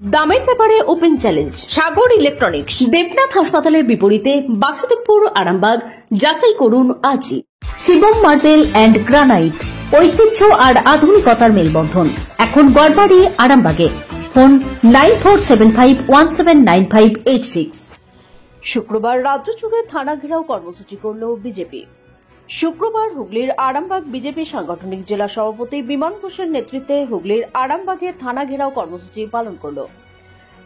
দামের ব্যাপারে open challenge সাগর electronics. Debnath হাসপাতালের বিপরীতে বাসুদেবপুর, আরামবাগ। যাচাই করুন আজই। শিবম মার্বেল অ্যান্ড গ্রানাইট, ঐতিহ্য আর আধুনিকতার মেলবন্ধন, এখন গড়বাড়ি, আরামবাগে। ফোন 9475179586। শুক্রবার রাজ্য জুড়ে থানা ঘেরাও কর্মসূচি করল বিজেপি। শুক্রবার হুগলির আরামবাগ বিজেপি সাংগঠনিক জেলা সভাপতি বিমান ঘোষের নেতৃত্বে হুগলির আরামবাগে থানা ঘেরাও কর্মসূচি পালন করল।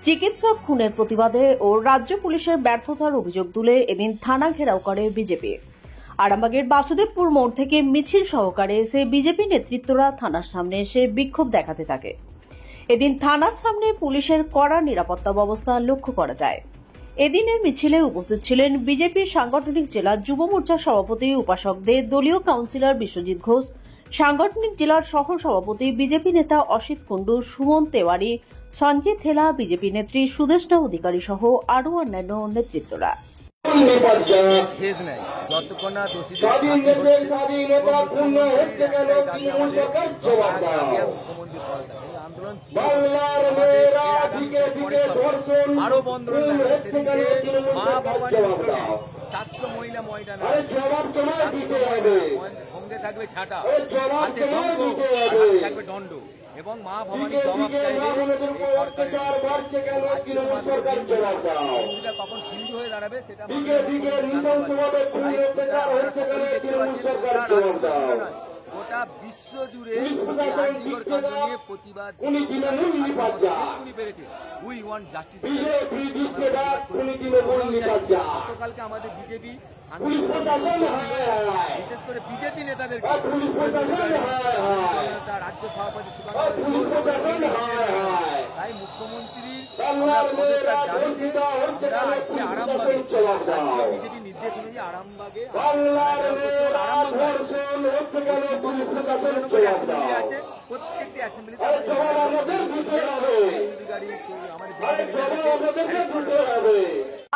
চিকিৎসক খুনের প্রতিবাদে ও রাজ্য পুলিশের ব্যর্থতার অভিযোগ তুলে এদিন থানা ঘেরাও করে বিজেপি। আরামবাগের বাসুদেবপুর মোড় থেকে মিছিল সহকারে এসে বিজেপি নেতৃত্বরা থানার সামনে এসে বিক্ষোভ দেখাতে থাকে। এদিন থানার সামনে পুলিশের কড়া নিরাপত্তা ব্যবস্থা লক্ষ্য করা যায়। এদিনের মিছিলে উপস্থিত ছিলেন বিজেপির সাংগঠনিক জেলা যুব মোর্চার সভাপতি উপাসকদের দলীয় কাউন্সিলর বিশ্বজিৎ ঘোষ, সাংগঠনিক জেলার সহ সভাপতি বিজেপি নেতা অসিত কুণ্ডু, সুমন তেওয়ারি, সঞ্জয় থেলা, বিজেপি নেত্রী সুদেষ্ণা অধিকারী সহ আরও অন্যান্য নেতৃত্বরা। আরো বন্ধ মা ভবানী 400 মহিলা ময়দানে সঙ্গে থাকবে ছাটা, হাতে শঙ্খ, থাকবে দণ্ড এবং মা ভবানী জবাব চাইবে কখন সিন্ধু হয়ে দাঁড়াবে সেটা গোটা বিশ্ব জুড়ে নিয়ে প্রতিবাদ পেরেছে। We want justice. গতকালকে আমাদের বিজেপি বিশেষ করে বিজেপি নেতাদেরকে রাজ্য সভাপতি তাই মুখ্যমন্ত্রী আজকে আরামবাগে বিজেপি নির্দেশ অনুযায়ী আরামবাগে আছে প্রত্যেকটি অ্যাসেম্বলিতে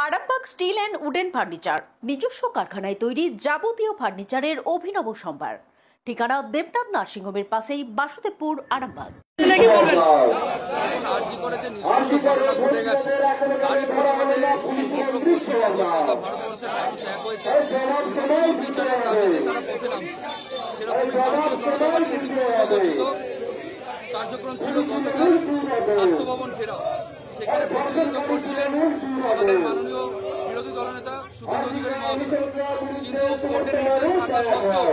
Arambagh steel and wooden furniture, নিজস্ব কারখানায় তৈরি যাবতীয় ফার্নিচারের অভিনব সম্ভার। ঠিকানা দেবনাথ নার্সিংহোমের পাশেই, বাসুদেবপুর, আরামবাগ। কার্যক্রম ছিল গতকাল স্বাস্থ্য ভবন ঘেরাও। সেখানে প্রতিনিধিত্ব করছিলেন আমাদের মাননীয় বিরোধী দলনেতা শুভেন্দু অধিকারী মহাশয়, কিন্তু কোর্টের নির্দেশ থাকা সত্ত্বেও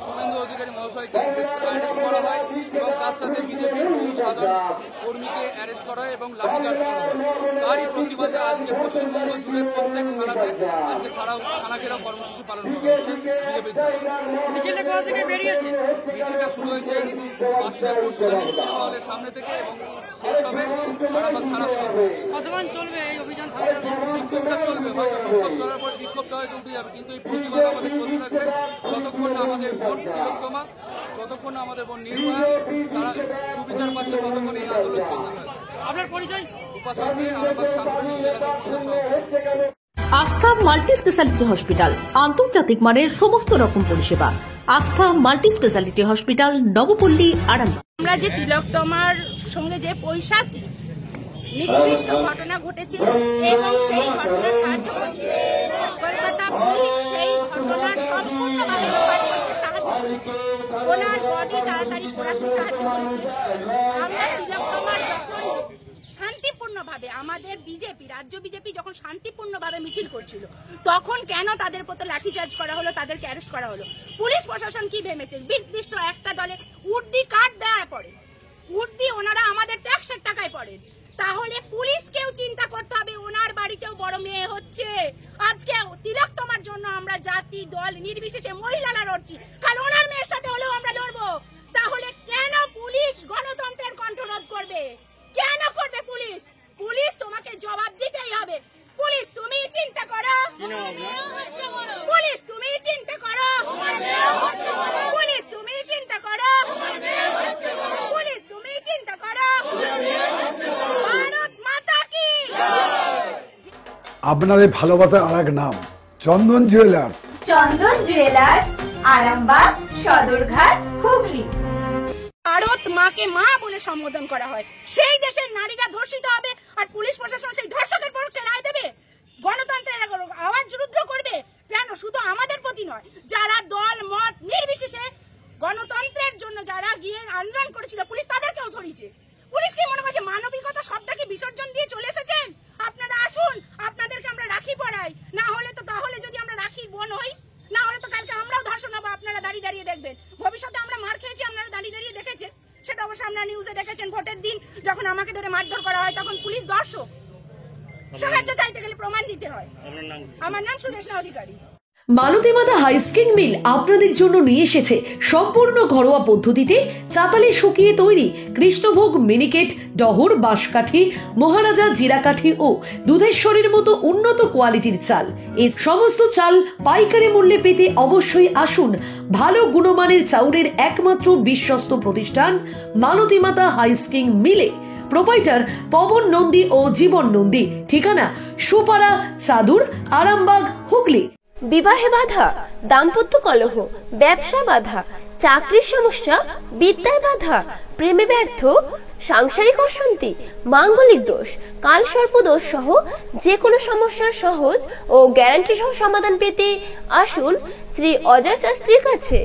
শুভেন্দু অধিকারী মহাশয়কে অ্যারেস্ট করা হয় এবং তার সাথে বিজেপির বহু সাধারণ কর্মীকে অ্যারেস্ট করা হয় এবং লাঠিচার্জ করা হয়। তারই প্রতিবাদে আজকে পশ্চিমবঙ্গ জুড়ে প্রত্যেক থানাতে আজকে থানা ঘেরাও কর্মসূচি পালন করা হচ্ছে বিজেপির। মিছিলটা কোথা থেকে বেরিয়েছে? মিছিলটা শুরু হয়েছে বাসুদেবপুর হলের সামনে থেকে এবং শেষ হবে আরামবাগ থানার সামনে। কতক্ষণ চলবে এই অভিযান? বিক্ষোভটা চলবে, হয়তো বিক্ষোভ চলার পর বিক্ষোভটা হয়তো উঠে যাবে, কিন্তু এই প্রতিবাদ আমাদের চলতে থাকবে যতক্ষণ না আমাদের বোন তিলোত্তমা, যতক্ষণ না আমাদের বোন নির্ভয়া তারা সুবিচার পাচ্ছে, ততক্ষণ এই আন্দোলন চলতে থাকবে। আপনার পরিচয়? উপাসকদের আরামবাগ সাংগঠনিক জেলা সভাপতি। আস্থা মাল্টি স্পেশালিটি হসপিটাল, আন্তর্জাতিক মানের সমস্ত রকম পরিষেবা। আস্থা multi speciality hospital, Nabapalli, Arambagh. আমরা যে তিলোত্তমার সঙ্গে যে পৈশাচি নিকৃষ্ট ঘটনা ঘটেছিল এবং সেই ঘটনা সাহায্য করেছে কলকাতা পুলিশ, সেই ঘটনা সম্পূর্ণভাবে করতে সাহায্য করেছে, ওনার বডি তাড়াতাড়ি পোড়াতে সাহায্য করেছে। আমরা তিলোত্তমার যখন শান্তিপূর্ণভাবে আমাদের বিজেপি, রাজ্য বিজেপি যখন শান্তিপূর্ণভাবে মিছিল করছিল, তখন কেন তাদের প্রতি লাঠিচার্জ করা হলো, তাদেরকে অ্যারেস্ট করা হলো? পুলিশ প্রশাসন কি ভেবেছে? নির্দিষ্ট একটা দলে উর্দি কার্ড দেওয়া পড়ে, উর্দি ওনারা আমাদের ট্যাক্সের টাকায় পড়েন, তাহলে পুলিশকেও চিন্তা করতে হবে, ওনার বাড়িতেও বড় মেয়ে হচ্ছে। আজকে তিলোত্তমার জন্য আমরা জাতি দল নির্বিশেষে মহিলারা লড়ছি, কাল ওনার মেয়ের সাথে হলেও আমরা লড়বো। তাহলে কেন পুলিশ গণতন্ত্রের কণ্ঠরোধ করবে? কেন করবে পুলিশ? পুলিশ তোমাকে জবাব দিতেই হবে। পুলিশ তুমি চিন্তা করো, পুলিশ তুমি চিন্তা করো, পুলিশ তুমি চিন্তা করো, পুলিশ তুমি চিন্তা করো। ভারত মাতা কি। আপনাদের ভালোবাসার আরেক নাম চন্দন জুয়েলার্স। চন্দন জুয়েলার্স, আরামবাগ, সদরঘাট, হুগলি। ভারত মাকে মা বলে সম্বোধন করা হয়, সেই দেশের নারীরা ধর্ষিত হবে আর পুলিশ প্রশাসন সেই ধর্ষকের পক্ষে রায় দেবে? গণতন্ত্রের আওয়াজ রুদ্র করবে কেন? শুধু আমাদের প্রতি নয়, যারা দল মত নির্বিশেষে গণতন্ত্রের জন্য যারা গিয়ে আন্দোলন করেছিল পুলিশ তাদেরকেও ধরিয়েছে। পুলিশ কি মনে করছে মানবিকতা সবটাকে বিসর্জন দিয়ে চলে এসেছেন? আপনারা আসুন, আপনাদেরকে আমরা রাখি পরাই, না হলে তো তাহলে যদি আমরা রাখি বোন হই, না হলে তো কালকে আমরাও ধর্ষণ হবো। আপনারা দাঁড়িয়ে দাঁড়িয়ে দেখবেন। ভবিষ্যতে আমরা মার খেয়েছি, আপনারা দাঁড়িয়ে দাঁড়িয়ে দেখেছেন, সেটা অবশ্য আপনারা নিউজে দেখেছেন। ভোটের দিন যখন আমাকে ধরে মারধর করা হয় তখন পুলিশ দর্শক, সাহায্য চাইতে গেলে প্রমাণ দিতে হয়। আমার নাম সুদেশনা অধিকারী। মালতী মাতা হাইস্কিং মিল আপনাদের জন্য নিয়ে এসেছে সম্পূর্ণ ঘরোয়া পদ্ধতিতে চাতালে শুকিয়ে তৈরি কৃষ্ণভোগ মিনিকেট, ডহর, বাঁশকাঠি, মহারাজা জিরাকাঠি ও দুধেশ্বরীর মতো উন্নত কোয়ালিটির চাল। এই সমস্ত চাল পাইকারি মূল্যে পেতে অবশ্যই আসুন ভালো গুণমানের চাউলের একমাত্র বিশ্বস্ত প্রতিষ্ঠান মালতী মাতা হাইস্কিং মিলে। প্রোপাইটার পবন নন্দী ও জীবন নন্দী। ঠিকানা সুপারা, চাদুর, আরামবাগ, হুগলি। বিবাহে বাধা, দাম্পত্য কলহ, ব্যবসা বাধা, চাকরির সমস্যা, বিদ্যায় বাধা, প্রেমে ব্যর্থ, সাংসারিক অশান্তি, মাঙ্গলিক দোষ, কালসর্প দোষ সহ যে কোনো সমস্যার সহজ ও গ্যারান্টি সহ সমাধান পেতে আসুন শ্রী অজয় শাস্ত্রীর কাছে।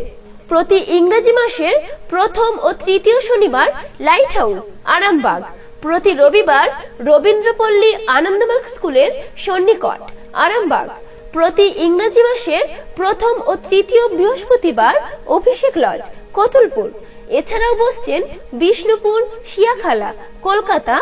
প্রতি ইংরেজি মাসের প্রথম ও তৃতীয় শনিবার লাইট হাউস, আরামবাগ। প্রতি রবিবার রবীন্দ্রপল্লী আনন্দমার্গ স্কুলের সন্নিকট, আরামবাগ। প্রতি ইংরেজি মাসের প্রথম ও তৃতীয় বৃহস্পতিবার অভিষেক লজ, কতুলপুর। এছাড়াও বসছেন বিষ্ণুপুর, শিয়াখালা, কলকাতা,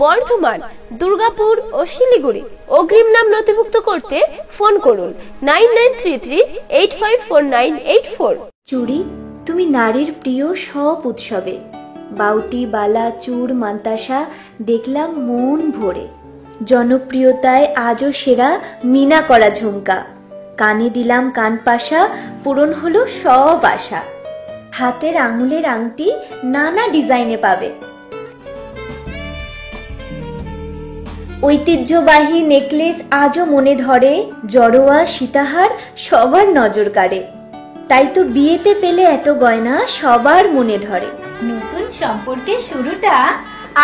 বর্ধমান, দুর্গাপুর ও শিলিগুড়ি। অগ্রিম নাম নথিভুক্ত করতে ফোন করুন 9933854984। চুড়ি তুমি নারীর প্রিয় সব উৎসবে, বাউটি, বালা, চূড়, মান্তাসা দেখলাম মন ভরে। জনপ্রিয়তায় আজও সেরা মিনা করা ঝুমকা, কানে দিলাম কানপাশা, পূরণ হলো সব আশা। হাতের আঙুলের আংটি নানা ডিজাইনে পাবে, ঐতিহ্যবাহী নেকলেস আজও মনে ধরে, জড়োয়া, সীতাহার সবার নজর কাড়ে। তাই তো বিয়েতে পেলে এত গয়না সবার মনে ধরে। নতুন সম্পর্কের শুরুটা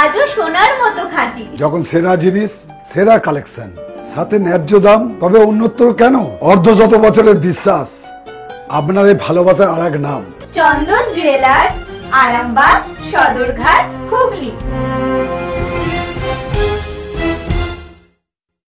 আজও সোনার মতো খাঁটি। যখন সেরা জিনিস, সেরা কালেকশন, সাথে ন্যায্য দাম, তবে উন্নতর কেন? অর্ধশত বছরের বিশ্বাস, আপনাদের ভালোবাসার আরেক নাম চন্দন জুয়েলার্স, আরামবাগ, সদরঘাট, হুগলি।